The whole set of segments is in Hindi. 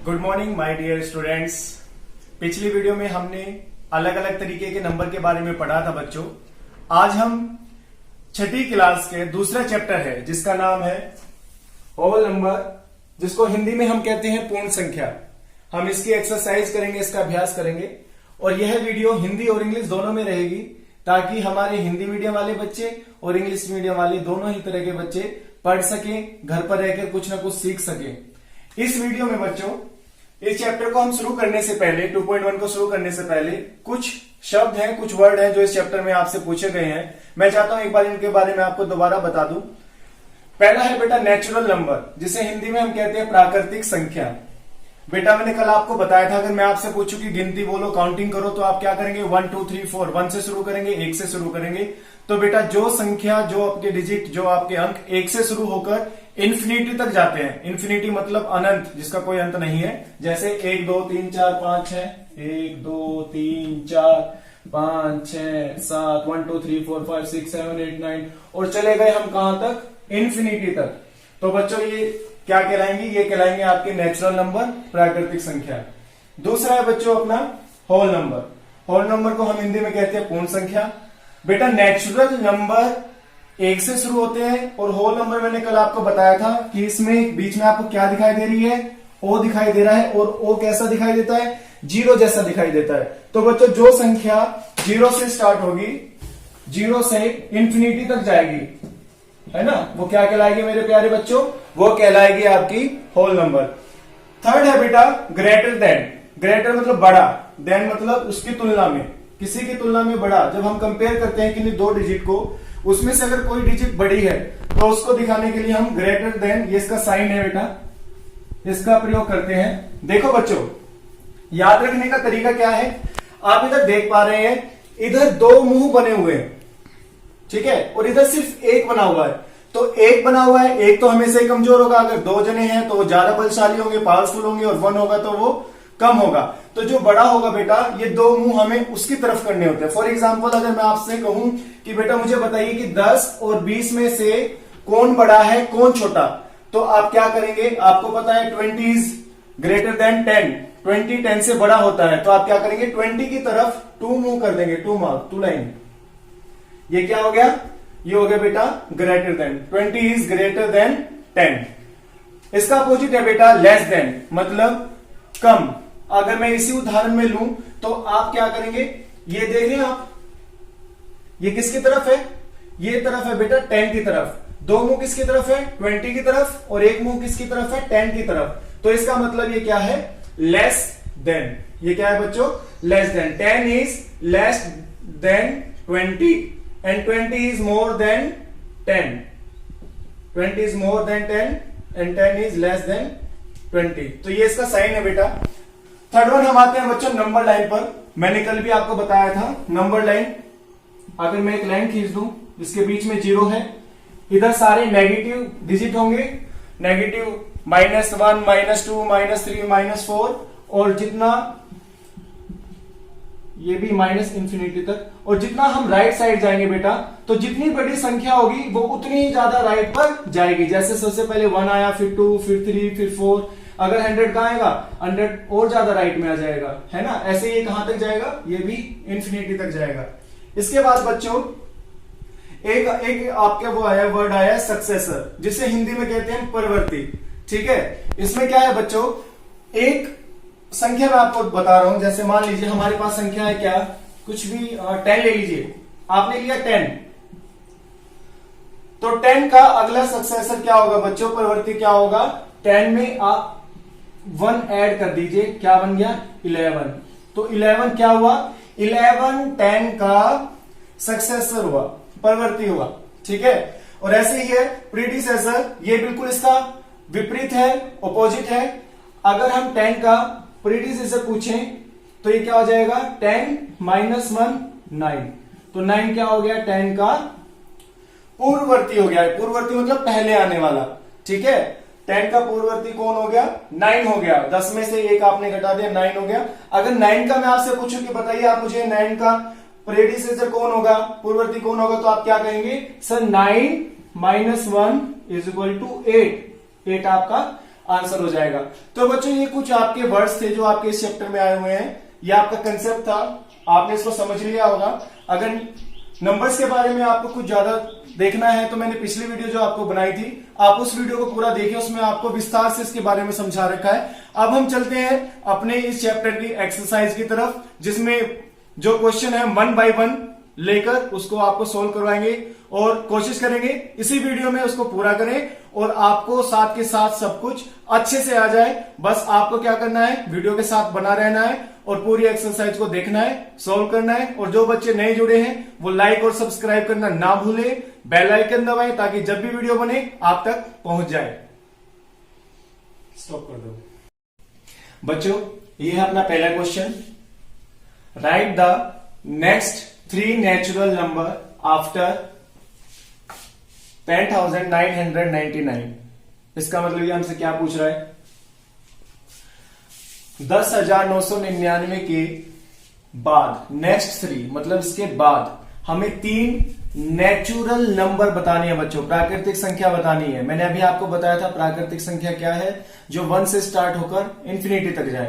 Good morning my dear students. पिछली वीडियो में हमने अलग अलग तरीके के नंबर के बारे में पढ़ा था बच्चों। आज हम छठी क्लास के दूसरा चैप्टर है जिसका नाम है होल नंबर, जिसको हिंदी में हम कहते हैं पूर्ण संख्या। हम इसकी एक्सरसाइज करेंगे, इसका अभ्यास करेंगे और यह वीडियो हिंदी और इंग्लिश दोनों में रहेगी ताकि हमारे हिंदी मीडियम वाले बच्चे और इंग्लिश मीडियम वाले दोनों ही तरह के बच्चे पढ़ सकें, घर पर रहकर कुछ ना कुछ सीख सकें। इस वीडियो में बच्चों इस चैप्टर को हम शुरू करने से पहले 2.1 को शुरू करने से पहले कुछ शब्द हैं, कुछ वर्ड हैं जो इस चैप्टर में आपसे पूछे गए हैं। मैं चाहता हूं एक बार इनके बारे में आपको दोबारा बता दूं। पहला है बेटा नेचुरल नंबर, जिसे हिंदी में हम कहते हैं प्राकृतिक संख्या। बेटा मैंने कल आपको बताया था, अगर मैं आपसे पूछूं कि गिनती बोलो, काउंटिंग करो, तो आप क्या करेंगे? 1 2 3 4 1 से शुरू करेंगे, 1 से शुरू करेंगे। तो बेटा जो संख्या, जो आपके डिजिट, जो आपके अंक 1 से शुरू होकर इन्फिनिटी तक जाते हैं, इन्फिनिटी मतलब अनंत, जिसका कोई अंत नहीं है, जैसे 1 2 3 4 5 6, 1 2 3 4 5 6 7 1 2 3 4 5 6 7 8 9 और चले गए हम कहां तक? इन्फिनिटी तक। तो बच्चों ये क्या कहलाएंगे? ये कहलाएंगे आपके नेचुरल नंबर, प्राकृतिक संख्या। दूसरा है बच्चों अपना होल नंबर। होल नंबर को हम हिंदी में कहते हैं पूर्ण संख्या। बेटा नेचुरल नंबर 1 से शुरू होते हैं और होल नंबर मैंने कल आपको बताया था कि इसमें बीच में आपको क्या दिखाई दे रही है? ओ दिखाई दे रहा है और ओ कैसा दिखाई देता है? 0 जैसा दिखाई देता है। तो बच्चों जो संख्या 0 से स्टार्ट होगी, 0 से इंफिनिटी तक जाएगी, है ना, वो क्या कहलाएगी मेरे प्यारे बच्चों? वो कहलाएगी आपकी होल नंबर। थर्ड है बेटा ग्रेटर देन। ग्रेटर मतलब बड़ा, देन मतलब उसकी तुलना में, किसी की तुलना में बड़ा। जब हम कंपेयर करते हैं किन्हीं दो डिजिट को, उसमें से अगर कोई डिजिट बड़ी है तो उसको दिखाने के लिए हम ग्रेटर देन, ये इसका साइन है बेटा, इसका प्रयोग करते हैं। देखो बच्चों, याद रखने का तरीका क्या है? आप इधर देख पा रहे हैं, इधर 2 मुंह बने हुए हैं, ठीक है, और इधर सिर्फ एक बना हुआ है। तो एक बना हुआ है, एक तो हमेशा ही कमजोर होगा। अगर 2 जने हैं तो वो ज्यादा बलशाली होंगे, पावरफुल होंगे, और 1 होगा तो वो कम होगा। तो जो बड़ा होगा बेटा, ये 2 मुंह हमें उसकी तरफ करने होते हैं। फॉर एग्जाम्पल अगर मैं आपसे कहूं कि बेटा मुझे बताइए कि 10 और 20 में से कौन बड़ा है, कौन छोटा, तो आप क्या करेंगे? आपको पता है 20 इज ग्रेटर देन 10, 20 10 से बड़ा होता है। तो आप क्या करेंगे? 20 की तरफ 2 मुंह कर देंगे, 2 मार्क, 2 लाइन। ये क्या हो गया? ये हो गया बेटा greater than. 20 is greater than 10। इसका अपोजिट है बेटा लेस देन, मतलब कम। अगर मैं इसी उदाहरण में लूं तो आप क्या करेंगे? ये देख रहे हैं आप, ये किसकी तरफ है? ये तरफ है बेटा 10 की तरफ। 2 मुंह किसकी तरफ है? 20 की तरफ, और एक मुंह किसकी तरफ है? 10 की तरफ। तो इसका मतलब ये क्या है? Less than. ये क्या है बच्चों? Less than. 10 is less than 20 and 20 is more than 10. 20 is more than 10 and 10 is less than 20. तो ये इसका साइन है बेटा। थर्ड वन हम आते हैं बच्चों नंबर लाइन पर। मैंने कल भी आपको बताया था नंबर लाइन। अगर मैं एक लाइन खींच दूं, इसके बीच में 0 है, इधर सारे नेगेटिव डिजिट होंगे, नेगेटिव -1 -2 -3 -4, और जितना ये भी माइनस इंफिनिटी तक। और जितना हम राइट साइड जाएंगे बेटा, तो जितनी बड़ी संख्या होगी वो उतनी ही ज्यादा राइट पर जाएगी। जैसे सबसे पहले 1 आया, फिर 2, फिर 3, फिर 4। अगर 100 का आएगा, 100 और ज्यादा राइट में आ जाएगा, है ना। ऐसे ये कहां तक जाएगा? ये भी इंफिनिटी तक जाएगा। इसके बाद बच्चों एक आपके वो आया, वर्ड आया सक्सेसर, जिसे हिंदी में कहते हैं परवर्ती, ठीक है। इसमें क्या है बच्चों? एक संख्या मैं आपको बता रहा हूं, जैसे मान लीजिए हमारे पास संख्या है क्या, कुछ भी 10 ले लीजिए। आपने लिया 10, तो 10 का अगला सक्सेसर क्या होगा बच्चों? परवर्ती क्या होगा? 10 में आप 1 ऐड कर दीजिए, क्या बन गया? 11। तो 11 क्या हुआ? 11 10 का सक्सेसर हुआ, परवर्ती हुआ, ठीक है। और ऐसे ही है प्रीडिसेसर, ये बिल्कुल इसका विपरीत है, ऑपोजिट है। अगर हम 10 का प्रीडिसेसर पूछें तो ये क्या हो जाएगा? 10 -1 9। तो 9 क्या हो गया? 10 का पूर्ववर्ती हो गया। पूर्ववर्ती मतलब पहले आने वाला, ठीक है। 10 का पूर्ववर्ती कौन हो गया? 9 हो गया। 10 में से 1 आपने घटा दिया, 9 हो गया। अगर 9 का मैं आपसे पूछूं कि बताइए आप मुझे 9 का प्रेडिसेसर कौन होगा, पूर्ववर्ती कौन होगा, तो आप क्या कहेंगे? सर 9 -1 = 8। 8 आपका आंसर हो जाएगा। तो बच्चों ये कुछ आपके वर्ड्स थे जो आपके इस चैप्टर में आए हुए हैं, ये आपका कंसेप्ट था, आपने इसको समझ लिया होगा। अगर नंबर्स के बारे में आपको कुछ ज्यादा देखना है तो मैंने पिछली वीडियो जो आपको बनाई थी, आप उस वीडियो को पूरा देखिए, उसमें आपको विस्तार से इसके बारे में समझा रखा है। अब हम चलते हैं अपने इस चैप्टर की एक्सरसाइज की तरफ, जिसमें जो क्वेश्चन है 1 बाय 1 लेकर उसको आपको सोल्व करवाएंगे और कोशिश करेंगे इसी वीडियो में उसको पूरा करें और आपको साथ के साथ सब कुछ अच्छे से आ जाए। बस आपको क्या करना है, वीडियो के साथ बना रहना है और पूरी एक्सरसाइज को देखना है, सोल्व करना है। और जो बच्चे नए जुड़े हैं वो लाइक और सब्सक्राइब करना ना भूलें, बेल आइकन दबाएं ताकि जब भी वीडियो बने आप तक पहुंच जाए। स्टॉप कर दो बच्चों। ये है अपना पहला question, write the next 3 natural number after 10,999। इसका मतलब ये हमसे क्या पूछ रहा है, 10,999 के बाद नेक्स्ट 3 मतलब इसके बाद हमें 3 नेचुरल नंबर बतानी है बच्चों, प्राकृतिक संख्या बतानी है। मैंने अभी आपको बताया था प्राकृतिक संख्या क्या है, जो 1 से स्टार्ट होकर इंफिनिटी तक जाए।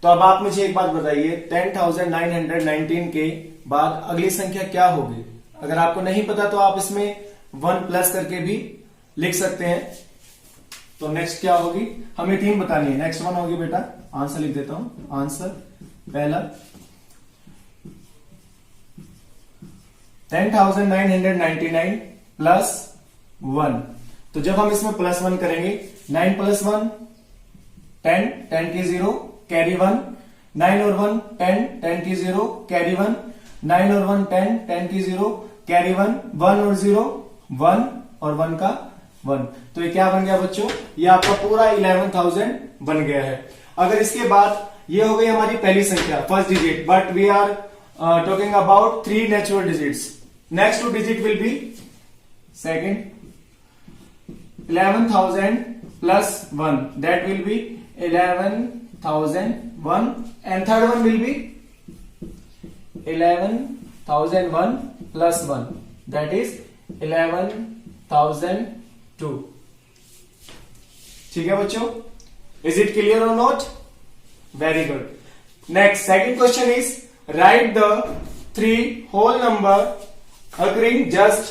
तो अब आप मुझे एक बात बताइए, 10,919 के बाद अगली संख्या क्या होगी? अगर आपको नहीं पता तो आप इसमें 1 प्लस करके भी लिख सकते हैं। तो नेक्स्ट क्या होगी, हमें 3 बतानी है। नेक्स्ट 1 होगी बेटा, आंसर लिख देता हूं। आंसर पहला 10,999 प्लस 1। तो जब हम इसमें प्लस 1 करेंगे, 9 प्लस 1 10, 10 की 0 कैरी 1, 9 और 1 10, 10 की 0 कैरी 1, 9 और 1 10, 10 की 0 कैरी 1, 1 और 0 1 और 1 का 1। तो ये क्या बन गया बच्चों, ये आपका पूरा 11,000 बन गया है। अगर इसके बाद ये हो गई हमारी पहली संख्या, first digit, but we are talking about 3 natural digits. Next 2 digit will be second 11,000 plus 1, that will be 11,001 and third one will be 11,001 plus 1, that is 11,002। ठीक है बच्चों, is it clear or not? Very good. Next, second question is write the 3 whole number occurring just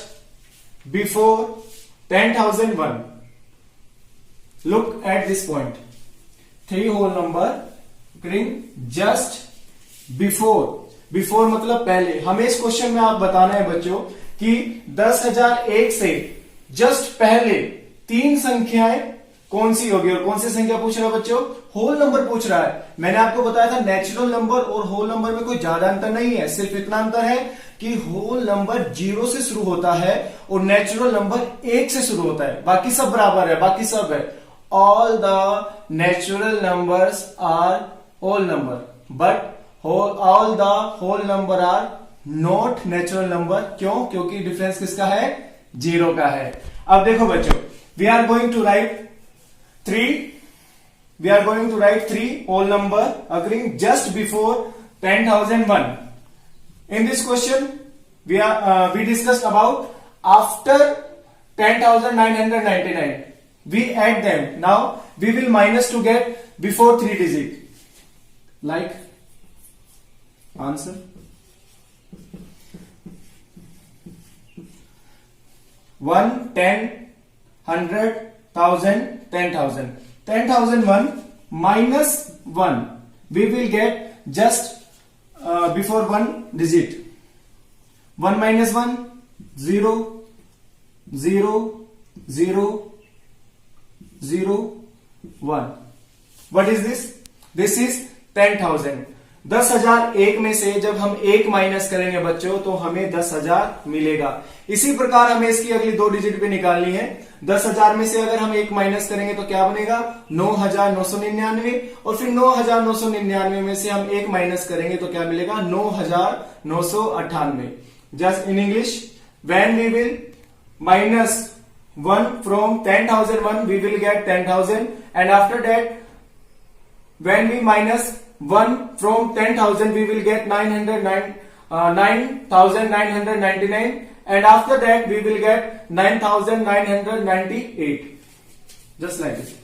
before 10,001. Look at this point, 3 whole number occurring just before मतलब पहले। हमें इस क्वेश्चन में आप बताना है बच्चों कि 10,001 से जस्ट पहले 3 संख्याएं कौन सी होगी। और कौन सी संख्या पूछ रहा है बच्चों, होल नंबर पूछ रहा है। मैंने आपको बताया था नेचुरल नंबर और होल नंबर में कोई ज्यादा अंतर नहीं है, सिर्फ इतना अंतर है कि होल नंबर 0 से शुरू होता है और नेचुरल नंबर 1 से शुरू होता है। बाकी सब बराबर है, बाकी सब है। All the natural numbers are whole number, but all the whole number are not natural number। क्यों? क्योंकि डिफरेंस किसका है, 0 का है। अब देखो बच्चों, we are going to write 3 whole number occurring just before 10,001. In this question, we discussed about after 10,999. We add them. Now we will minus to get before 3 digit. Like answer 1, 10, 100, 1,000, 10,000. 10,001 minus 1. We will get just before 1 digit. 1 minus 1 0, 0, 0, 0, 1. What is this? This is 10,000. 10,001 में से जब हम 1 माइनस करेंगे बच्चों तो हमें 10,000 मिलेगा। इसी प्रकार हमें इसकी अगली 2 डिजिट पे निकालनी है। 10,000 में से अगर हम 1 माइनस करेंगे तो क्या बनेगा, 9,999। और फिर 9,999 में से हम 1 माइनस करेंगे तो क्या मिलेगा, 9,998। Just in English, when we will minus 1 from 10,001 we will get 10,000, and after that when we minus 1 from 10,000 we will get 9,999, and after that we will get 9,998, just like this.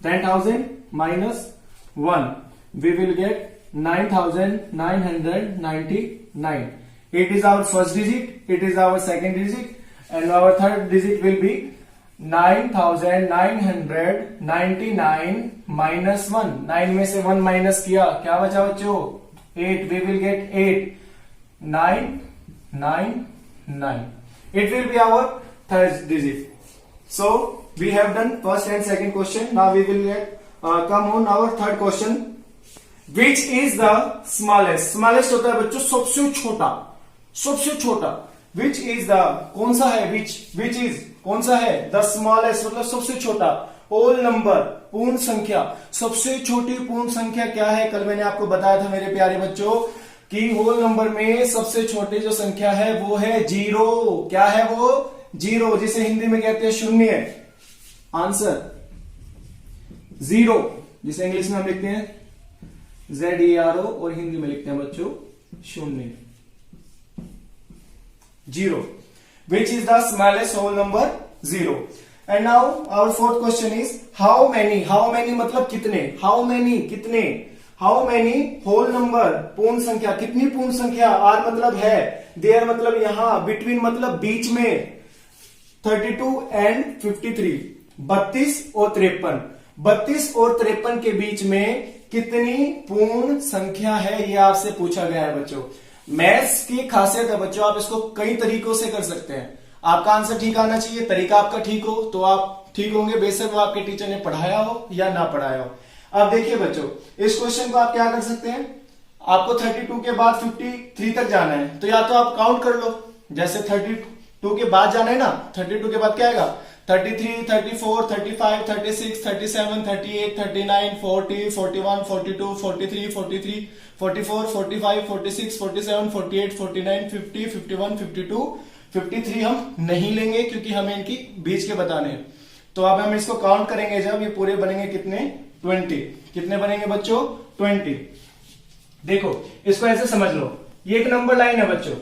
10,000 minus 1, we will get 9,999. It is our first digit, it is our second digit, and our third digit will be 9,999 minus 1. 9 में से 1 माइनस किया, क्या बचा बच्चों? 8. We will get 8,999. It will be our third digit. So we have done first and second question. Now we will come on our third question. Which is the smallest? Smallest होता है बच्चों सबसे छोटा, सबसे छोटा. Which is the, कौन सा है? Which is कौन सा है? The smallest मतलब सबसे छोटा. होल नंबर, पूर्ण संख्या. सबसे छोटी पूर्ण संख्या क्या है? कल मैंने आपको बताया था मेरे प्यारे बच्चों कि होल नंबर में सबसे छोटी जो संख्या है वो है जीरो. क्या है वो? जीरो, जिसे हिंदी में कहते हैं शून्य. आंसर जीरो, जिसे इंग्लिश में हम लिखते हैं ZERO और हिंदी में लिखते हैं बच्चों शून्य. Zero. Which is the smallest whole number? Zero. And now our fourth question is how many? How many मतलब कितने? How many कितने? How many whole number पूर्ण संख्या, कितनी पूर्ण संख्या? R मतलब है, there मतलब यहां, between मतलब बीच में, 32 and 53, 32 और 53. 32 और 53 के बीच में कितनी पूर्ण संख्या है, ये आपसे पूछा गया है बच्चों. मैथ्स की खासियत है बच्चों, आप इसको कई तरीकों से कर सकते हैं. आपका आंसर ठीक आना चाहिए, तरीका आपका ठीक हो तो आप ठीक होंगे, बेशक वो आपके टीचर ने पढ़ाया हो या ना पढ़ाया हो. अब देखिए बच्चों, इस क्वेश्चन को आप क्या कर सकते हैं, आपको 32 के बाद 53 तक जाना है, तो या तो आप काउंट कर लो, जैसे 32 के बाद जाना है ना, 32 के बाद क्या आएगा? 33, 34, 35, 36, 37, 38, 39, 40, 41, 42, 43, 44, 45, 46, 47, 48, 49, 50, 51, 52, 53 हम नहीं लेंगे क्योंकि हमें इनकी बीच के बताने हैं. तो अब हम इसको काउंट करेंगे, जब ये पूरे बनेंगे कितने? 20. कितने बनेंगे बच्चों? 20. देखो इसको ऐसे समझ लो, ये एक नंबर लाइन है बच्चों,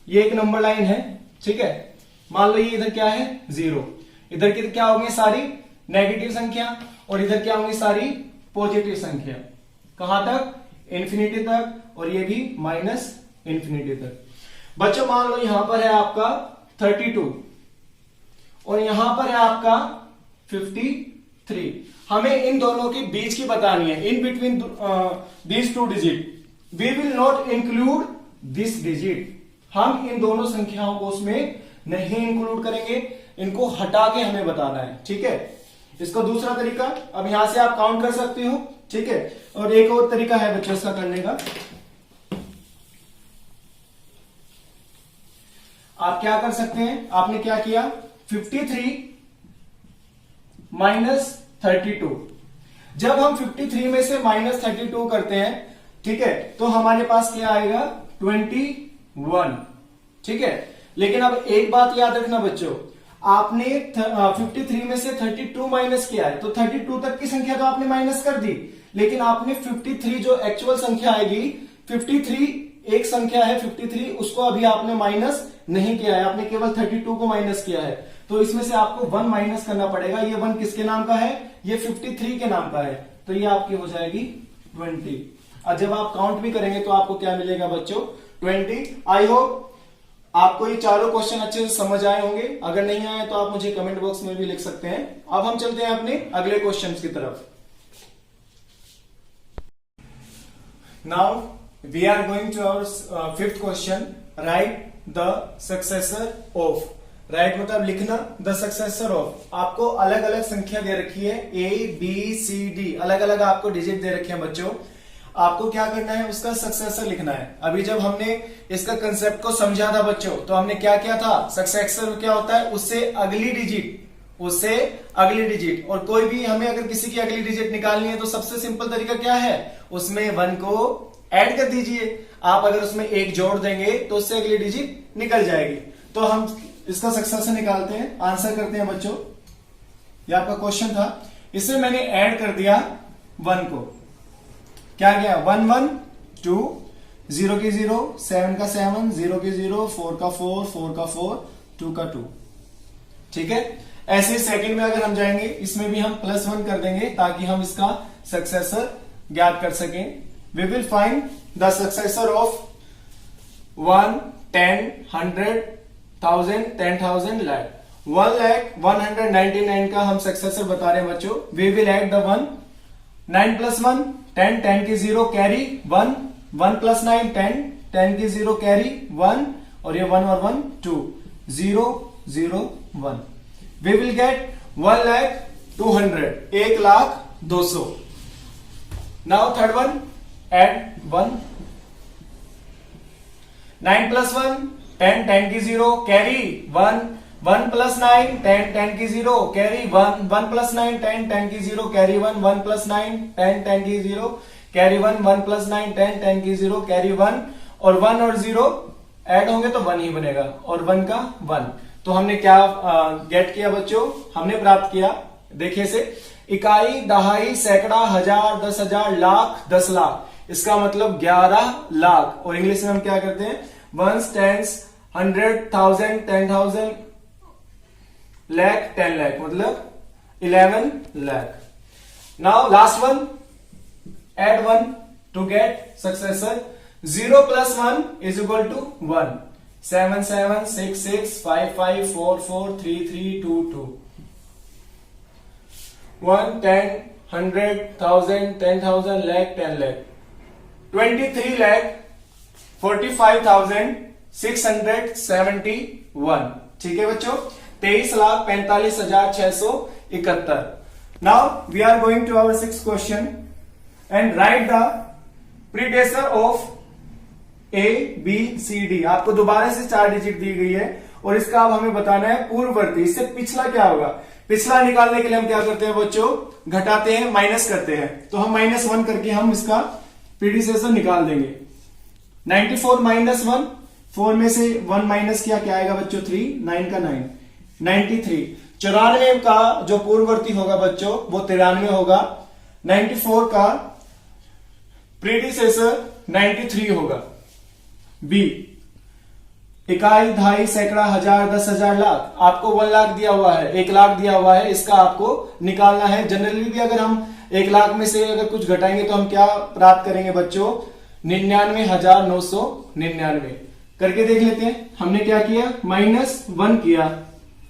ये एक नंबर लाइन है, ठीक है. मान लो ये इधर क्या है? 0. इधर की क्या होंगी? सारी नेगेटिव संख्या, और इधर क्या होंगी? सारी पॉजिटिव संख्या. कहां तक? इन्फिनिटी तक, और ये भी माइनस इन्फिनिटी तक. बच्चों मान लो यहां पर है आपका 32 और यहां पर है आपका 53. हमें इन दोनों के बीच की बतानी है, in between these two digit. We will not include this digit. हम इन दोनों संख्याओं को उसमें नहीं इंक्लूड करेंगे, इनको हटा के हमें बताना है, ठीक है. इसका दूसरा तरीका, अब यहां से आप काउंट कर सकते हो, ठीक है. और एक और तरीका है बच्चों इसका करने का. आप क्या कर सकते हैं, आपने क्या किया? 53 माइनस 32. जब हम 53 में से माइनस 32 करते हैं, ठीक है, तो हमारे पास क्या आएगा? 21, ठीक है. लेकिन अब एक बात याद रखना बच्चों, आपने 53 में से 32 माइनस किया है, तो 32 तक की संख्या तो आपने माइनस कर दी, लेकिन आपने 53 जो एक्चुअल संख्या आएगी, 53 एक संख्या है 53, उसको अभी आपने माइनस नहीं किया है, आपने केवल 32 को माइनस किया है. तो इसमें से आपको 1 माइनस करना पड़ेगा. ये 1 किसके नाम का है? ये 53 के नाम का है, तो ये आपकी हो जाएगी 20. और जब आप काउंट भी करेंगे तो आपको क्या मिलेगा बच्चों? 20. आई होप आपको ये चारों क्वेश्चन अच्छे से समझ आए होंगे. अगर नहीं आए तो आप मुझे कमेंट बॉक्स में भी लिख सकते हैं. अब हम चलते हैं अपने अगले क्वेश्चन की तरफ. Now we are going to our fifth question. Write the successor of. Write मतलब लिखना, द सक्सेसर ऑफ. आपको अलग अलग संख्या दे रखी है, ABCD, अलग अलग आपको डिजिट दे रखे हैं बच्चों. आपको क्या करना है? उसका सक्सेसर लिखना है. अभी जब हमने इसका कंसेप्ट को समझा था बच्चों, तो हमने क्या किया था? सक्सेसर क्या होता है? उससे अगली डिजिट, उससे अगली डिजिट. और कोई भी हमें अगर किसी की अगली डिजिट निकालनी है तो सबसे सिंपल तरीका क्या है? उसमें 1 को ऐड कर दीजिए. आप अगर उसमें 1 जोड़ देंगे तो उससे अगली डिजिट निकल जाएगी. तो हम इसका सक्सेसर निकालते हैं, आंसर करते हैं बच्चों. ये आपका क्वेश्चन था, इसमें मैंने ऐड कर दिया 1 को. क्या गया? 1 1 2, 0 की 0, 7 का 7, 0 की 0, 4 का 4, 4 का 4, 2 का 2, ठीक है. ऐसे ही सेकंड में अगर हम जाएंगे, इसमें भी हम +1 कर देंगे ताकि हम इसका सक्सेसर ज्ञात कर सकें। We will find the successor of 1, 10, 100, 1000, 10,000, lakh। 1,199,000 का हम सक्सेसर बता रहे हैं बच्चों। वी विल ऐड द 1, 9 + 1 10, 10 की 0 कैरी 1, 1 + 9 10, 10 की 0 कैरी 1, और ये 1 और 1 2, 0 0 1। We will get 1,200,000, 1,200,000। Now third one, add 1, 9 + 1 10, 10 की 0 कैरी 1, 1 + 9 10, 10 की 0 कैरी 1, 1 + 9 10, 10 की 0 कैरी 1, 1 + 9 10, 10 की 0 कैरी 1, 1 + 9 10, 10 की 0 कैरी 1, और 1 और 0 ऐड होंगे तो 1 ही बनेगा, और 1 का 1। तो हमने क्या गेट किया बच्चों, हमने प्राप्त किया, देखिए से, इकाई, दहाई, सैकड़ा, हजार, 10,000, लाख, 10 लाख, इसका मतलब 11 लाख। और इंग्लिश में हम क्या करते हैं, 1s, 10s, 100, 1000, 10,000, lakh, 10 lakh, मतलब 11 lakh। Now last one, add 1 to get successor. 0 + 1 = 1, 7 7 6 6 5 5 4 4 3 3 2 2, 1 10 100 1000 10,000, lakh, 10 lakh, 23,45,671। ठीक है बच्चों, 23,45,671। Now we are going to our 6th question and write the predecessor of ABCD। आपको दोबारा से 4 डिजिट दी गई है और इसका अब हमें बताना है पूर्ववर्ती, इससे पिछला क्या होगा। पिछला निकालने के लिए हम क्या करते हैं बच्चों, घटाते हैं, माइनस करते हैं। तो हम -1 करके हम इसका प्रीडिसेसर निकाल देंगे। 94 - 1, 4 में से 1 माइनस किया, क्या आएगा बच्चों, 3, 9 का 9, 93। 94 का जो पूर्ववर्ती होगा बच्चों वो 93 होगा। 94 का प्रीडिसेसर 93 होगा। बी, इकाई, दहाई, सैकड़ा, हजार, 10,000, लाख। आपको 1 लाख दिया हुआ है, 1 लाख दिया हुआ है, इसका आपको निकालना है। जनरली भी अगर हम 1 लाख में से अगर कुछ घटाएंगे तो हम क्या प्राप्त करेंगे बच्चों, 99,999। करके देख लेते हैं। हमने क्या किया, -1 किया।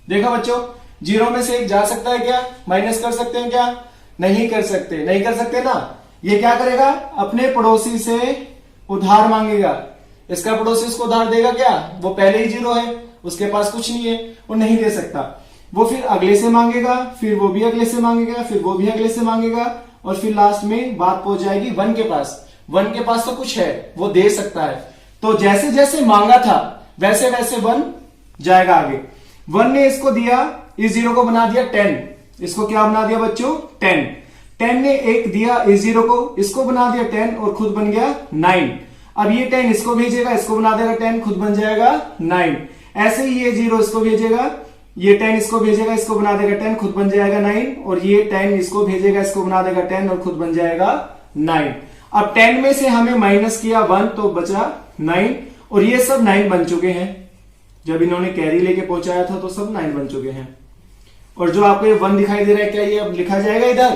देखा बच्चों, 0 में से 1 जा सकता है क्या, माइनस कर सकते हैं क्या, नहीं कर सकते, नहीं कर सकते ना। ये क्या करेगा, अपने पड़ोसी से उधार मांगेगा। इसका पड़ोसी उसको उधार देगा क्या, वो पहले ही 0 है, उसके पास कुछ नहीं है, वो नहीं दे सकता। वो फिर अगले से मांगेगा, फिर वो भी अगले से मांगेगा, फिर वो भी अगले से मांगेगा, और फिर लास्ट में बात पहुंच जाएगी 1 के पास। 1 के पास तो कुछ है, वो दे सकता है। तो जैसे जैसे मांगा था वैसे वैसे 1 जाएगा आगे। 1 ने इसको दिया, इस 0 को बना दिया 10। इसको क्या बना दिया बच्चों, 10। 10 ने 1 दिया इस 0 को, इसको बना दिया 10, और खुद बन गया 9। अब ये 10 इसको भेजेगा, इसको बना देगा 10, खुद बन जाएगा 9। ऐसे ही ये 0 इसको भेजेगा, ये 10 इसको भेजेगा, इसको बना देगा 10, खुद बन जाएगा 9, और ये 10 इसको भेजेगा, इसको बना देगा 10, और खुद बन जाएगा 9। अब 10 में से हमें माइनस किया 1, तो बचा 9, और ये सब 9 बन चुके हैं। जब इन्होंने कैरी लेके पहुंचाया था तो सब 9 बन चुके हैं। और जो आपको ये 1 दिखाई दे रहा है, क्या ये अब लिखा जाएगा इधर,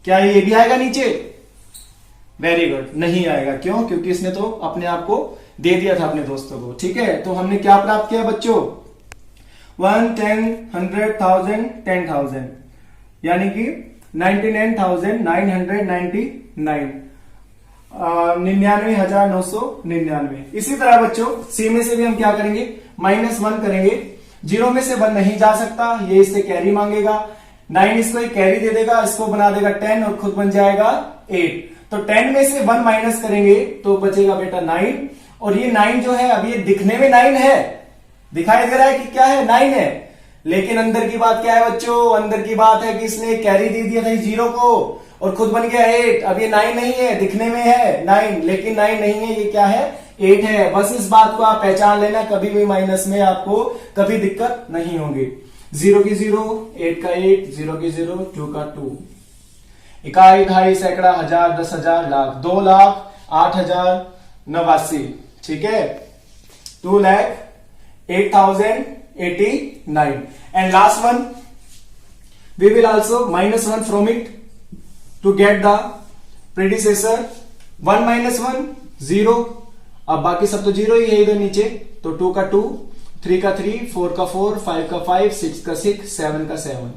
क्या ये भी आएगा नीचे, वेरी गुड, नहीं आएगा। क्यों, क्योंकि इसने तो अपने आप को दे दिया था अपने दोस्तों को। ठीक है, तो हमने क्या प्राप्त किया बच्चों, 1, 10, 100, 1000, 10,000, यानी कि 99,999, 99,999। इसी तरह बच्चों सी में से भी हम क्या करेंगे, -1 करेंगे। 0 में से 1 नहीं जा सकता, ये इससे कैरी मांगेगा, 9 इसको एक कैरी दे देगा, इसको बना देगा 10, और खुद बन जाएगा 8। तो 10 में से 1 माइनस करेंगे तो बचेगा बेटा 9, और ये 9 जो है, अब ये दिखने में 9 है, दिखाई दे रहा है कि क्या है, 9 है, लेकिन अंदर की बात क्या है बच्चों, अंदर की बात है कि इसने कैरी दे दिया था 0 को, और खुद बन गया 8। अब ये 9 नहीं है, दिखने में है 9, लेकिन 9 नहीं है, ये क्या है, 8 है। बस इस बात को आप पहचान लेना, कभी भी माइनस में आपको कभी दिक्कत नहीं होगी। 0 की 0, 8 का 8, 0 की 0, 2 का 2। इकाई, दहाई, सैकड़ा, हजार, 10,000, लाख। 2,08,089। ठीक है, 2,08,089। 89. And last one, we will also minus 1 from it to get the predecessor. 1 minus 1 0. अब बाकी सब तो जीरो ही है इधर नीचे, तो 2 का 2, 3 का 3, 4 का 4, 5 का 5, 6 का 6, 7 का 7.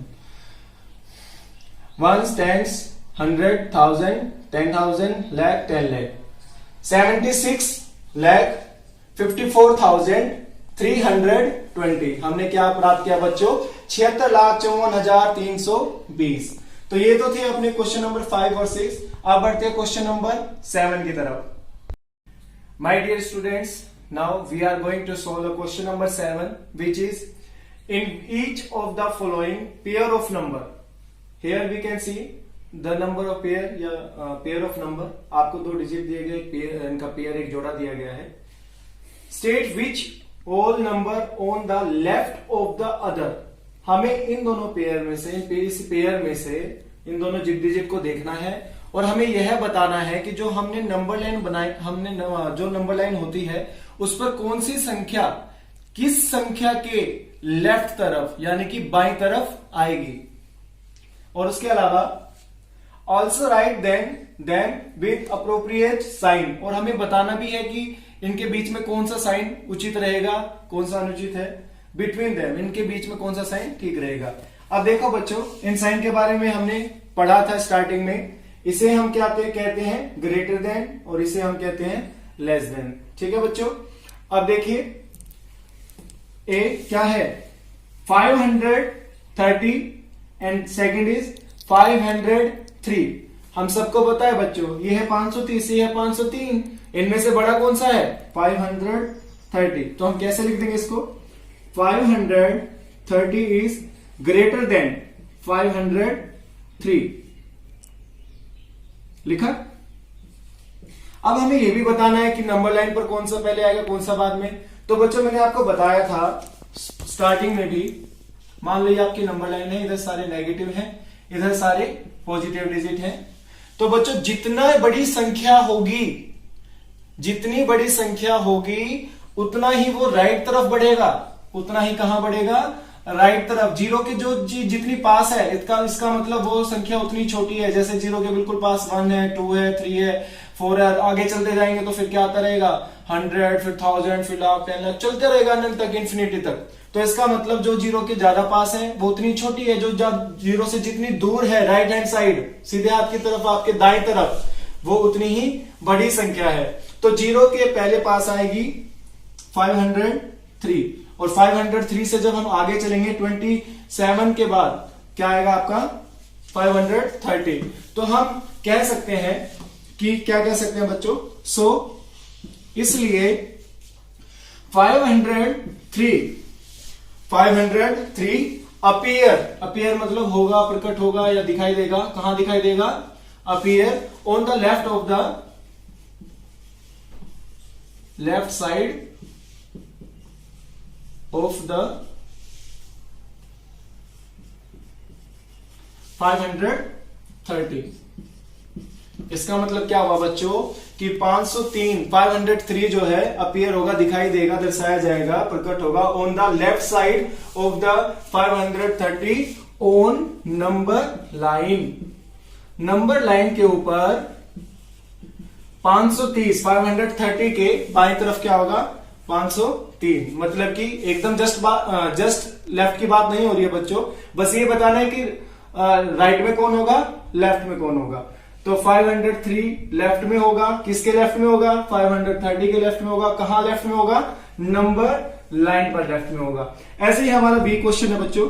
Ones, tens, 100, 1000, 10,000, lakh, 10 lakh, 76 lakh 54,320. हमने क्या प्राप्त किया बच्चों? 76,54,320. तो ये तो थे अपने क्वेश्चन नंबर 5 और 6. अब बढ़ते हैं क्वेश्चन नंबर 7 की तरफ. My dear students, now we are going to solve the question number 7, which is in each of the following pair of number. Here we can see the number of pair या pair of number. आपको 2 डिजिट दिए गए, इनका पेयर एक जोड़ा दिया गया है. State which all number on the left of the other. हमें इन दोनों पेयर में से, इस पेयर में से इन दोनों डिजिट को देखना है और हमें यह बताना है कि जो हमने नंबर लाइन बनाई, जो नंबर लाइन होती है उस पर कौन सी संख्या किस संख्या के लेफ्ट तरफ यानी कि बाईं तरफ आएगी. और उसके अलावा also write then with appropriate sign. और हमें बताना भी है कि इनके बीच में कौन सा साइन उचित रहेगा, कौन सा अनुचित है. बिटवीन देम, इनके बीच में कौन सा साइन ठीक रहेगा. अब देखो बच्चों, इन साइन के बारे में हमने पढ़ा था स्टार्टिंग में. इसे हम क्या कहते हैं? ग्रेटर देन, और इसे हम कहते हैं लेस देन. ठीक है बच्चों. अब देखिए ए क्या है? 530 एंड सेकंड इज 503. हम सबको पता है बच्चों, ये है 530, ये है 503. इनमें से बड़ा कौन सा है? 530. तो हम कैसे लिख देंगे इसको? 530 इज ग्रेटर देन 503. लिखा. अब हमें यह भी बताना है कि नंबर लाइन पर कौन सा पहले आएगा, कौन सा बाद में. तो बच्चों मैंने आपको बताया था स्टार्टिंग में भी. मान लीजिए आपकी नंबर लाइन है, इधर सारे नेगेटिव हैं, इधर सारे पॉजिटिव डिजिट हैं. तो बच्चों जितना बड़ी संख्या होगी, जितनी बड़ी संख्या होगी उतना ही वो राइट तरफ बढ़ेगा. उतना ही कहां बढ़ेगा? राइट तरफ. जीरो के जो जितनी पास है, इसका मतलब वो संख्या उतनी छोटी है. जैसे जीरो के बिल्कुल पास 1 है, 2 है, 3 है, 4 है. आगे चलते जाएंगे तो फिर क्या आता रहेगा? 100, फिर 1000, फिर लाख, 10 लाख, चलते रहेगा अनंत तक, इन्फिनिटी तक. तो इसका मतलब जो जीरो के ज्यादा पास है वो उतनी छोटी है. जो जीरो से जितनी दूर है, राइट हैंड साइड, सीधे हाथ की तरफ, आपके दाएं तरफ, वो उतनी ही बड़ी संख्या है. तो जीरो के पहले पास आएगी 503. और 503 से जब हम आगे चलेंगे 27 के बाद क्या आएगा आपका? 530. तो हम कह सकते हैं कि क्या कह सकते हैं बच्चों? सो इसलिए 503 अपीयर मतलब होगा, प्रकट होगा या दिखाई देगा. कहां दिखाई देगा? Appear on the left of the left side of the 530. इसका मतलब क्या हुआ बच्चों कि 503 जो है अपीयर होगा, दिखाई देगा, दर्शाया जाएगा, प्रकट होगा on the left side of the 530 on number line. Number line के ऊपर 530 के बाएं तरफ क्या होगा? 503. मतलब कि एकदम जस्ट लेफ्ट की बात नहीं हो रही है बच्चों. बस ये बताना है कि राइट में कौन होगा, लेफ्ट में कौन होगा. तो 503 लेफ्ट में होगा. किसके लेफ्ट में होगा? 530 के लेफ्ट में होगा. कहां लेफ्ट में होगा? नंबर लाइन पर लेफ्ट में होगा. ऐसे ही हमारा बी क्वेश्चन है बच्चों.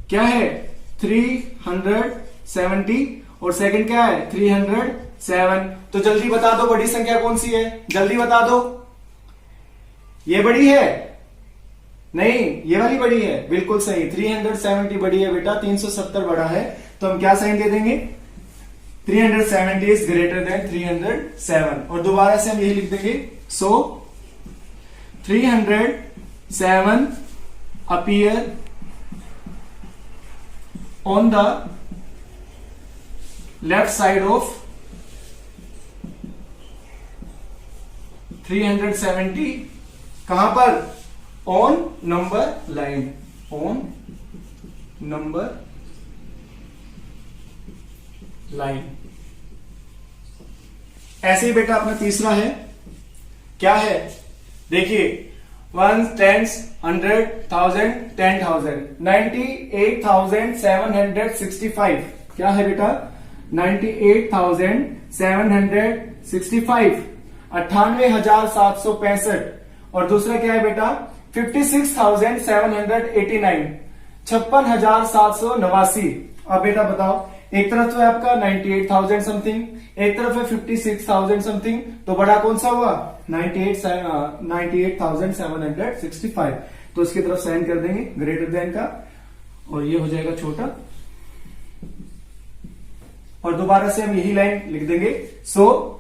क्या है? 370 और सेकंड क्या है? 307. तो जल्दी बता दो बड़ी संख्या कौन सी है? जल्दी बता दो. ये बड़ी है? नहीं, ये वाली बड़ी है. बिल्कुल सही, 370 बड़ी है बेटा, 370 बड़ा है. तो हम क्या साइन दे देंगे? 370 इज ग्रेटर देन 307. और दोबारा से हम यही लिख देंगे. सो 307 appear on the left side of 370. कहां पर? On number line, on number line. ऐसे ही बेटा अपना तीसरा है, क्या है देखिए, 1 10 100 1000 10,000 98,765। क्या है बेटा 98,765, 98,765। और दूसरा क्या है बेटा 56,789, 56,789। अब बेटा बताओ, एक तरफ तो है आपका 98,000 समथिंग, एक तरफ है 56,000 समथिंग, तो बड़ा कौन सा हुआ 98,765। तो इसकी तरफ साइन कर देंगे ग्रेटर देन का, और ये हो जाएगा छोटा, और दोबारा से हम यही लाइन लिख देंगे। सो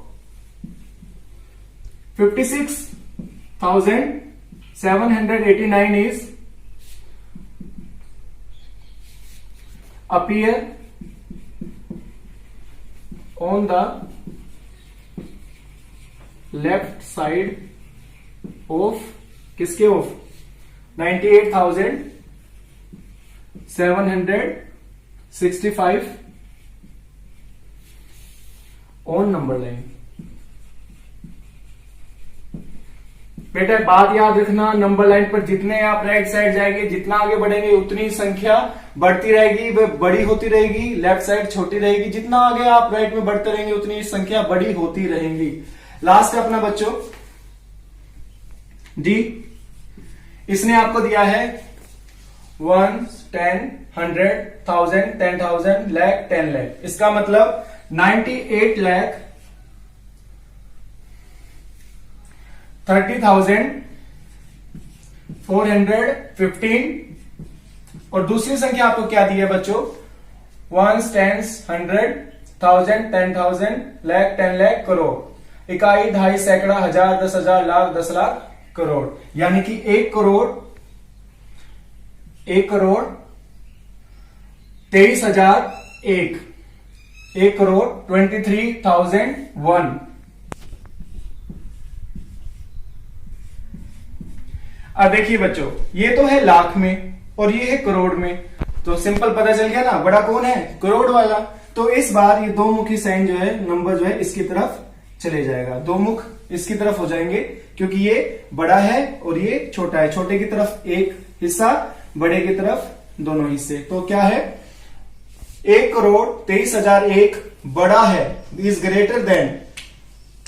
56,789 is appear on the left side of, किसके ऑफ 98,765 ऑन नंबर लाइन। बेटा बात याद रखना, नंबर लाइन पर जितने आप राइट साइड जाएंगे, जितना आगे बढ़ेंगे उतनी संख्या बढ़ती रहेगी, वह बड़ी होती रहेगी, लेफ्ट साइड छोटी रहेगी। जितना आगे आप राइट में बढ़ते रहेंगे उतनी संख्या बड़ी होती रहेंगी। लास्ट है अपना बच्चों डी, इसने आपको दिया है 1 10 100 1000 10,000 लाख 10 लाख। इसका मतलब 98,30,415। और दूसरी संख्या आपको क्या दी है बच्चों 1 10 100 1000 10,000 लाख 10 लाख करोड़, इकाई, ढाई, सैकड़ा, हजार, 10,000, लाख, 10 लाख, करोड़। यानी कि 1 करोड़ 23,001, 1 करोड़ 23,001। अब देखिए बच्चों, ये तो है लाख में और ये है करोड़ में, तो सिंपल पता चल गया ना, बड़ा कौन है करोड़ वाला। तो इस बार ये दो मुखी साइन जो है, नंबर जो है इसकी तरफ चले जाएगा, दो मुख इसकी तरफ हो जाएंगे, क्योंकि ये बड़ा है और ये छोटा है। छोटे की तरफ एक हिस्सा, बड़े की तरफ दोनों हिस्से। तो क्या है 1 करोड़ 23,001 बड़ा है, इज ग्रेटर देन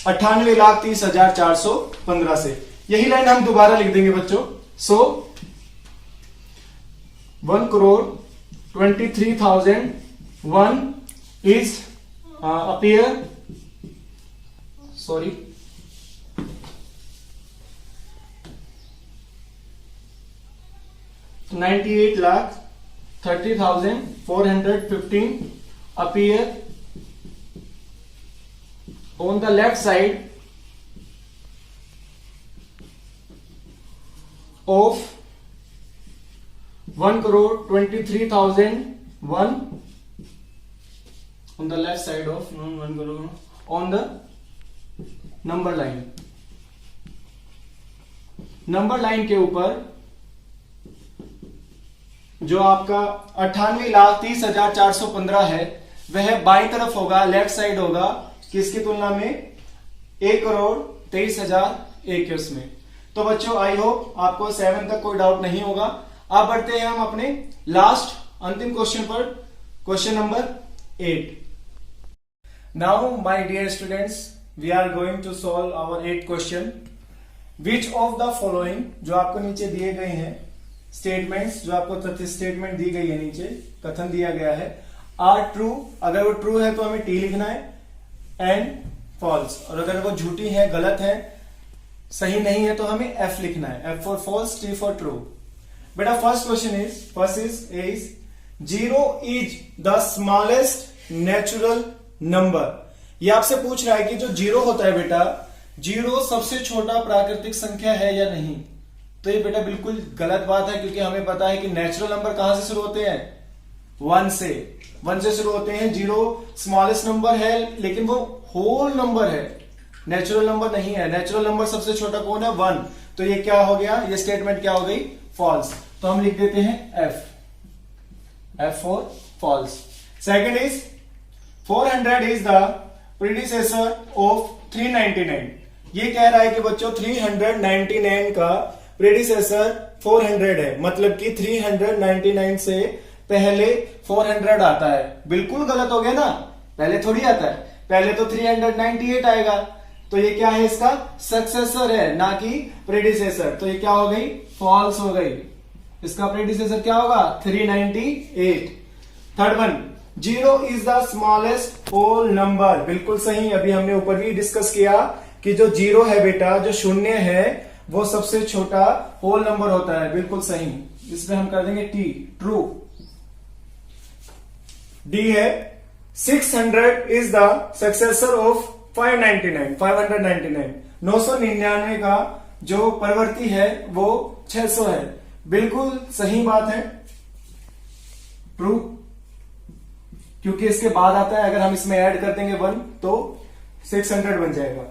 98,30,415 से। यही लाइन हम दोबारा लिख देंगे बच्चों। सो 1 crore 23,001 is appear 98,30,415 appear on the left side of 1 crore 23,001 on the left side of 1 crore on the number line. Number line के ऊपर जो आपका 98,30,415 है वह बाईं तरफ होगा, लेफ्ट साइड होगा, किसकी तुलना में 1 करोड़ 23,001 के उसमें। तो बच्चों आई होप आपको 7 तक कोई डाउट नहीं होगा। अब बढ़ते हैं हम अपने लास्ट अंतिम क्वेश्चन पर, question number 8। Now my dear students, we are going to solve our 8 question. Which of the following, जो आपको नीचे दिए गए हैं स्टेटमेंट्स, जो आपको तथ्य स्टेटमेंट दी गई है, नीचे कथन दिया गया है, आर ट्रू। अगर वो ट्रू है तो हमें टी लिखना है, एंड फॉल्स, और अगर वो झूठी है, गलत है, सही नहीं है तो हमें एफ लिखना है, F for false, T for true. बेटा first question is 0 is the smallest natural number. ये आपसे पूछ रहा है कि जो 0 होता है बेटा, 0 सबसे छोटा प्राकृतिक संख्या है या नहीं। तो ये बेटा बिल्कुल गलत बात है, क्योंकि हमें पता है कि नेचुरल नंबर कहां से शुरू होते हैं 1 से। 1 से शुरू होते हैं। 0 स्मॉलेस्ट नंबर है लेकिन वो होल नंबर है, नेचुरल नंबर नहीं है। नेचुरल नंबर सबसे छोटा कौन है 1। तो ये क्या हो गया, ये स्टेटमेंट क्या हो गई, फॉल्स। तो हम लिख देते हैं F for false. Second is 400 is the predecessor of 399। ये कह रहा है कि बच्चों 399 का प्रीडिसेसर 400 है, मतलब कि 399 से पहले 400 आता है। बिल्कुल गलत हो गया ना, पहले थोड़ी आता है, पहले तो 398 आएगा। तो ये क्या है, इसका सक्सेसर है, ना कि प्रीडिसेसर। तो ये क्या हो गई, फॉल्स हो गई। इसका प्रीडिसेसर क्या होगा, 398। Third one, 0 is the smallest whole number. बिल्कुल सही, अभी हमने ऊपर भी डिस्कस किया कि जो 0 है बेटा, जो शून्य है, वो सबसे छोटा होल नंबर होता है। बिल्कुल सही, इसमें हम कर देंगे T, ट्रू। डी है 600 इज द सक्सेसर ऑफ 599, 599। 999 का जो परवर्ती है वो 600 है। बिल्कुल सही बात है, ट्रू, क्योंकि इसके बाद आता है, अगर हम इसमें ऐड कर देंगे 1 तो 600 बन जाएगा।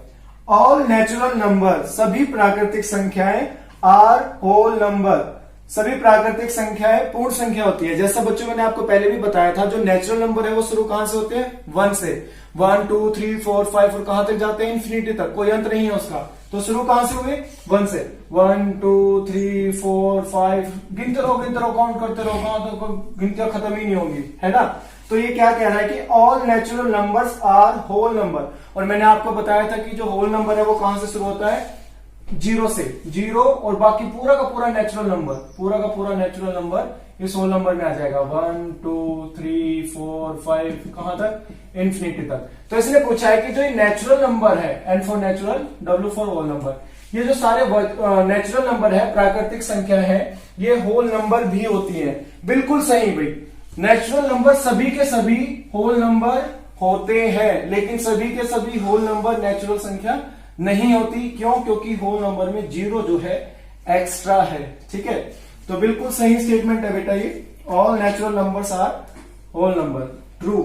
ऑल नेचुरल नंबर, सभी प्राकृतिक संख्याएं आर होल नंबर। सभी प्राकृतिक संख्याएं पूर्ण संख्या होती है। जैसा बच्चों मैंने आपको पहले भी बताया था, जो नेचुरल नंबर है वो शुरू कहां से होते हैं, 1 से। 1 2 3 4 5 और कहां तक जाते हैं, इंफिनिटी तक, कोई अंत नहीं है उसका। तो शुरू कहां से हुए, 1 से। 1 2 3 4 5, गिनते रहो, काउंट करते रहो, कहां तक गिनतियां खत्म ही नहीं होंगी, है ना। तो ये क्या कह रहा है कि all natural numbers are whole number. और मैंने आपको बताया था कि जो होल नंबर है वो कहां से शुरू होता है, 0 से। 0 और बाकी पूरा का पूरा नेचुरल नंबर, पूरा का पूरा नेचुरल नंबर इस होल नंबर में आ जाएगा। 1 2 3 4 5, कहां तक, इंफिनिटी तक। तो इसने पूछा है कि जो ये नेचुरल नंबर है, N for natural, W for whole number, ये जो सारे नेचुरल नंबर है, प्राकृतिक संख्या है, ये होल नंबर भी होती है। बिल्कुल सही भाई, नेचुरल नंबर सभी के सभी होल नंबर होते हैं, लेकिन सभी के सभी होल नंबर नेचुरल संख्या नहीं होती। क्यों, क्योंकि होल नंबर में 0 जो है एक्स्ट्रा है, ठीक है। तो बिल्कुल सही स्टेटमेंट है बेटा ये, all natural numbers are whole number, true.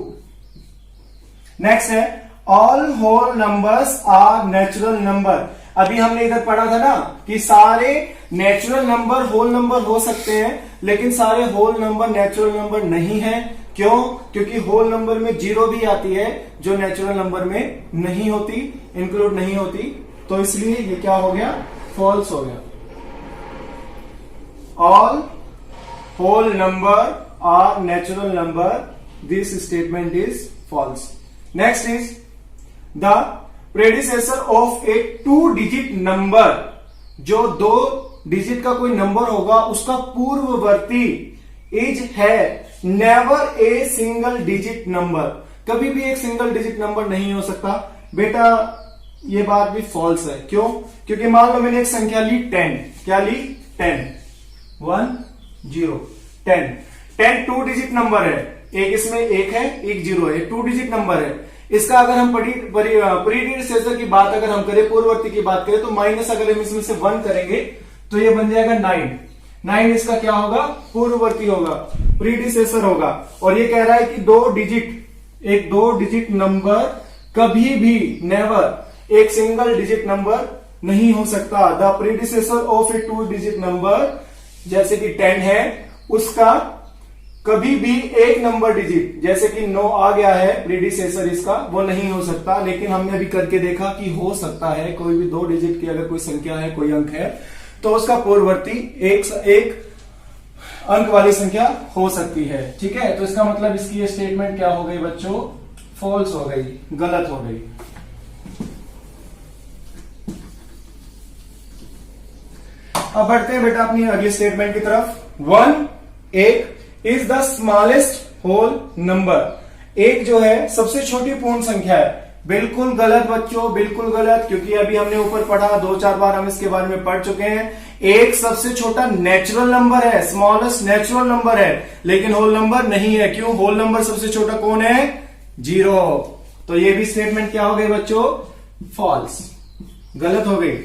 Next है all whole numbers are natural number. अभी हमने इधर पढ़ा था ना कि सारे नेचुरल नंबर होल नंबर हो सकते हैं, लेकिन सारे होल नंबर नेचुरल नंबर नहीं है। क्यों, क्योंकि होल नंबर में 0 भी आती है, जो नेचुरल नंबर में नहीं होती, इंक्लूड नहीं होती। तो इसलिए ये क्या हो गया, फॉल्स हो गया। All whole number are natural number, this statement is false. Next is the predecessor of a 2 digit number. जो 2 डिजिट का कोई नंबर होगा, उसका पूर्ववर्ती इज है never a single digit number. कभी भी एक सिंगल डिजिट नंबर नहीं हो सकता बेटा, ये बात भी फॉल्स है। क्यों, क्योंकि मान लो मैंने एक संख्या ली 10, क्या ली, 10, 1 0 10। 10 2 डिजिट नंबर है, एक इसमें 1 है, एक 0 है, 2 डिजिट नंबर है। इसका अगर हम प्रीडिसेसर की बात अगर हम करें, पूर्ववर्ती की बात करें, तो माइनस अगर हम इसमें से 1 करेंगे तो ये बन जाएगा 9। 9 इसका क्या होगा, पूर्ववर्ती होगा, प्रीडिसेसर होगा। और ये कह रहा है कि 2 डिजिट नंबर कभी भी, नेवर, एक सिंगल डिजिट नंबर नहीं हो सकता। The predecessor of a 2 digit number, जैसे कि 10 है, उसका कभी भी एक नंबर डिजिट, जैसे कि 9 आ गया है प्रीडिसेसर इसका, वो नहीं हो सकता। लेकिन हमने अभी करके देखा कि हो सकता है, कोई भी 2 डिजिट की अगर कोई संख्या है, कोई अंक है, तो उसका पूर्ववर्ती एक अंक वाली संख्या हो सकती है, ठीक है। तो इसका मतलब इसकी ये स्टेटमेंट क्या हो गई बच्चों, फॉल्स हो गई, गलत हो गई। अब बढ़ते हैं बेटा अपनी अगली स्टेटमेंट की तरफ। 1 is the smallest whole number. 1 जो है सबसे छोटी पूर्ण संख्या है। बिल्कुल गलत बच्चों, बिल्कुल गलत, क्योंकि अभी हमने ऊपर पढ़ा, 2-4 बार हम इसके बारे में पढ़ चुके हैं। 1 सबसे छोटा नेचुरल नंबर है, स्मॉलेस्ट नेचुरल नंबर है, लेकिन होल नंबर नहीं है। क्यों, होल नंबर सबसे छोटा कौन है, 0। तो ये भी स्टेटमेंट क्या हो गई बच्चों, फॉल्स, गलत हो गई।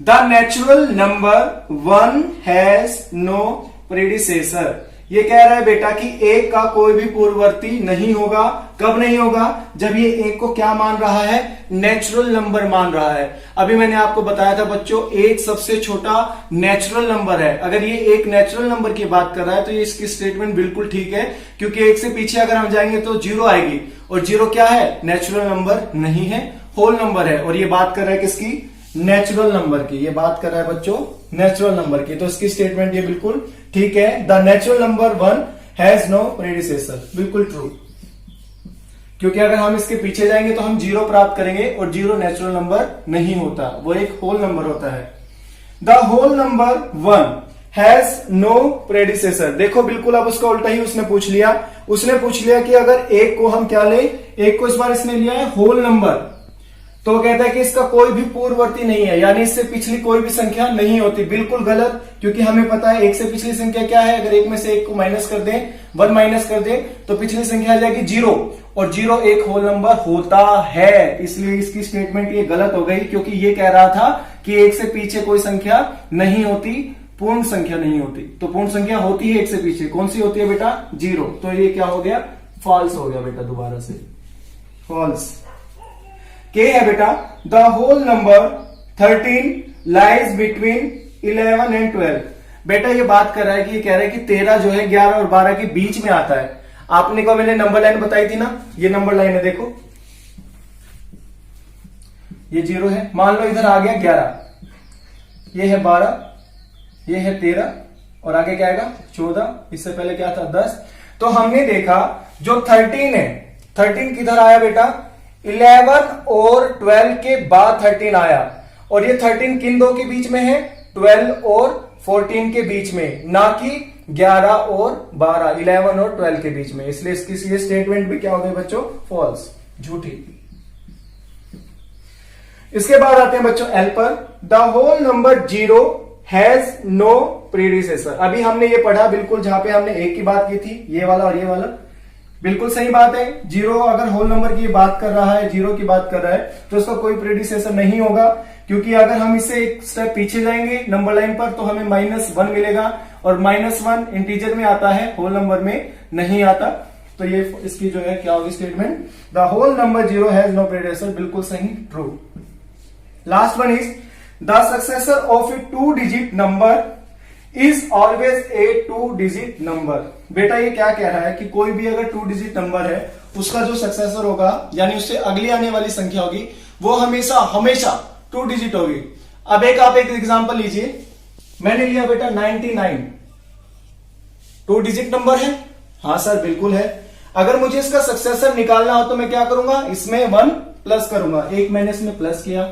The natural number 1 has no predecessor. ये कह रहा है बेटा कि एक का कोई भी पूर्ववर्ती नहीं होगा। कब नहीं होगा? जब ये एक को क्या मान रहा है? नेचुरल नंबर मान रहा है। अभी मैंने आपको बताया था बच्चों, एक सबसे छोटा नेचुरल नंबर है। अगर ये एक नेचुरल नंबर की बात कर रहा है तो ये इसकी स्टेटमेंट बिल्कुल ठीक है, क्योंकि एक से पीछे अगर हम जाएंगे तो जीरो आएगी, और जीरो क्या है? नेचुरल नंबर नहीं है, होल नंबर है। और ये बात कर रहा है किसकी? नेचुरल नंबर की। ये बात कर रहा है बच्चों नेचुरल नंबर की, तो इसकी स्टेटमेंट ये बिल्कुल ठीक है। The natural number 1 has no predecessor, बिल्कुल ट्रू। क्योंकि अगर हम इसके पीछे जाएंगे तो हम जीरो प्राप्त करेंगे, और जीरो नेचुरल नंबर नहीं होता, वो एक होल नंबर होता है। The whole number 1 has no predecessor. देखो बिल्कुल अब उसका उल्टा ही उसने पूछ लिया। उसने पूछ लिया कि अगर एक को हम क्या ले, एक को इस बार इसने लिया है होल नंबर, तो वो कहता है कि इसका कोई भी पूर्ववर्ती नहीं है, यानी इससे पिछली कोई भी संख्या नहीं होती। बिल्कुल गलत, क्योंकि हमें पता है एक से पिछली संख्या क्या है। अगर एक में से एक को माइनस कर दें, 1 माइनस कर दें, तो पिछली संख्या आ जाएगी 0, और 0 एक होल नंबर होता है। इसलिए इसकी स्टेटमेंट ये गलत हो गई, क्योंकि ये कह रहा था कि एक से पीछे कोई संख्या नहीं होती, पूर्ण संख्या नहीं होती। तो पूर्ण संख्या होती है एक से पीछे, कौन सी होती है बेटा? 0। तो ये क्या हो गया? फॉल्स हो गया बेटा, दोबारा से फॉल्स। के है बेटा, the whole number 13 lies between 11 and 12। बेटा ये बात कर रहा है कि ये कह रहा है कि 13 जो है 11 और 12 के बीच में आता है। आपने को मैंने नंबर लाइन बताई थी ना, ये नंबर लाइन है, देखो ये 0 है, मान लो इधर आ गया 11, ये है 12, ये है 13, और आगे क्या आएगा? 14, इससे पहले क्या था? 10। तो हमने देखा जो 13 है, 13 किधर आया बेटा? 11 और 12 के बाद 13 आया, और ये 13 किन दो के बीच में है? 12 और 14 के बीच में, ना कि 11 और 12, 11 और 12 के बीच में। इसलिए इसकी ये स्टेटमेंट भी क्या हो गई बच्चों? फॉल्स, झूठी। इसके बाद आते हैं बच्चों एल पर। The whole number 0 has no predecessor. अभी हमने ये पढ़ा बिल्कुल, जहां पे हमने एक की बात की थी, ये वाला और ये वाला, बिल्कुल सही बात है। 0 अगर होल नंबर की बात कर रहा है, 0 की बात कर रहा है, तो उसका कोई प्रेडिसेसर नहीं होगा, क्योंकि अगर हम इससे एक स्टेप पीछे जाएंगे नंबर लाइन पर तो हमें -1 मिलेगा, और -1 इंटीजर में आता है, होल नंबर में नहीं आता। तो ये इसकी जो है क्या होगी statement? The whole number 0 has no predecessor, बिल्कुल सही, true. Last one is the successor of a 2 digit number is always a 2 digit number. बेटा ये क्या कह रहा है कि कोई भी अगर 2 डिजिट नंबर है, उसका जो सक्सेसर होगा, यानी उससे अगली आने वाली संख्या होगी, वो हमेशा 2 डिजिट होगी। अब आप एक एग्जांपल लीजिए, मैंने लिया बेटा 99, 2 डिजिट नंबर है। हाँ सर बिल्कुल है। अगर मुझे इसका सक्सेसर निकालना हो तो मैं क्या करूंगा? इसमें 1 प्लस करूंगा। एक मैंने इसमें प्लस किया,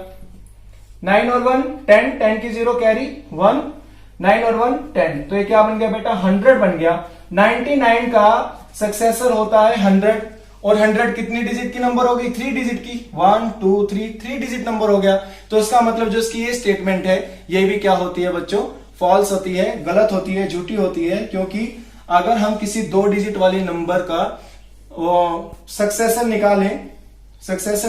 9 और 1 10, 10 की 0 कैरी 1, 9 और 1 10, तो ये क्या बन गया बेटा? 100 बन गया। 99 का सक्सेसर होता है 100, और 100 कितनी डिजिट की नंबर होगी? 3 डिजिट की, 1 2 3 डिजिट नंबर हो गया। तो इसका मतलब जो इसकी ये स्टेटमेंट है, ये भी क्या होती है बच्चों? फॉल्स होती है, गलत होती है, झूठी होती है। क्योंकि अगर हम किसी 2 डिजिट वाले नंबर का सक्सेसर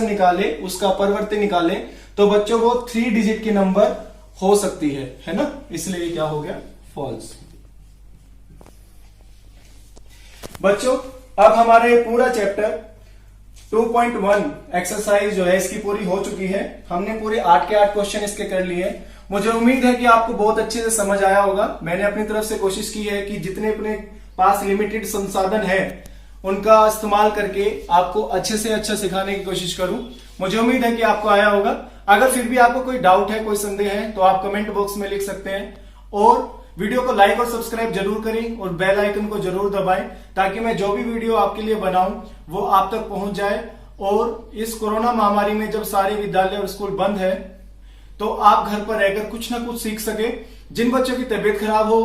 निकाले, उसका परवर्ती निकाले, तो बच्चों वो 3 डिजिट की नंबर हो सकती है ना? इसलिए क्या हो गया? फॉल्स। बच्चों अब हमारे पूरा चैप्टर 2.1 एक्सरसाइज जो है इसकी पूरी हो चुकी है। हमने पूरे 8 के 8 क्वेश्चन इसके कर लिए। मुझे उम्मीद है कि आपको बहुत अच्छे से समझ आया होगा। मैंने अपनी तरफ से कोशिश की है कि जितने अपने पास लिमिटेड संसाधन है उनका इस्तेमाल करके आपको अच्छे से अच्छा सिखाने की कोशिश करूं। मुझे उम्मीद है कि आपको आया होगा। अगर फिर भी आपको कोई डाउट है, कोई संदेह है, तो आप कमेंट बॉक्स में लिख सकते हैं, और वीडियो को लाइक और सब्सक्राइब जरूर करें, और बेल आइकन को जरूर दबाएं, ताकि मैं जो भी वीडियो आपके लिए बनाऊं वो आप तक पहुंच जाए। और इस कोरोना महामारी में जब सारे विद्यालय और स्कूल बंद है, तो आप घर पर रहकर कुछ ना कुछ सीख सके। जिन बच्चों की तबीयत खराब हो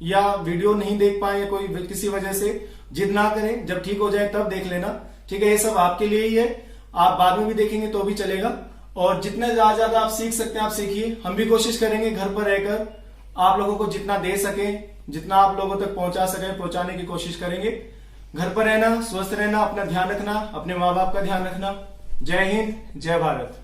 या वीडियो नहीं देख पाए कोई किसी वजह से, जिद ना करें, जब ठीक हो जाए तब देख लेना, ठीक है? ये सब आपके लिए ही है, आप बाद में भी देखेंगे तो भी चलेगा। और जितने ज्यादा आप सीख सकते हैं आप सीखिए। हम भी कोशिश करेंगे घर पर रहकर आप लोगों को जितना दे सके, जितना आप लोगों तक पहुंचा सके, पहुंचाने की कोशिश करेंगे। घर पर रहना, स्वस्थ रहना, अपना ध्यान रखना, अपने माँ बाप का ध्यान रखना। जय हिंद, जय भारत।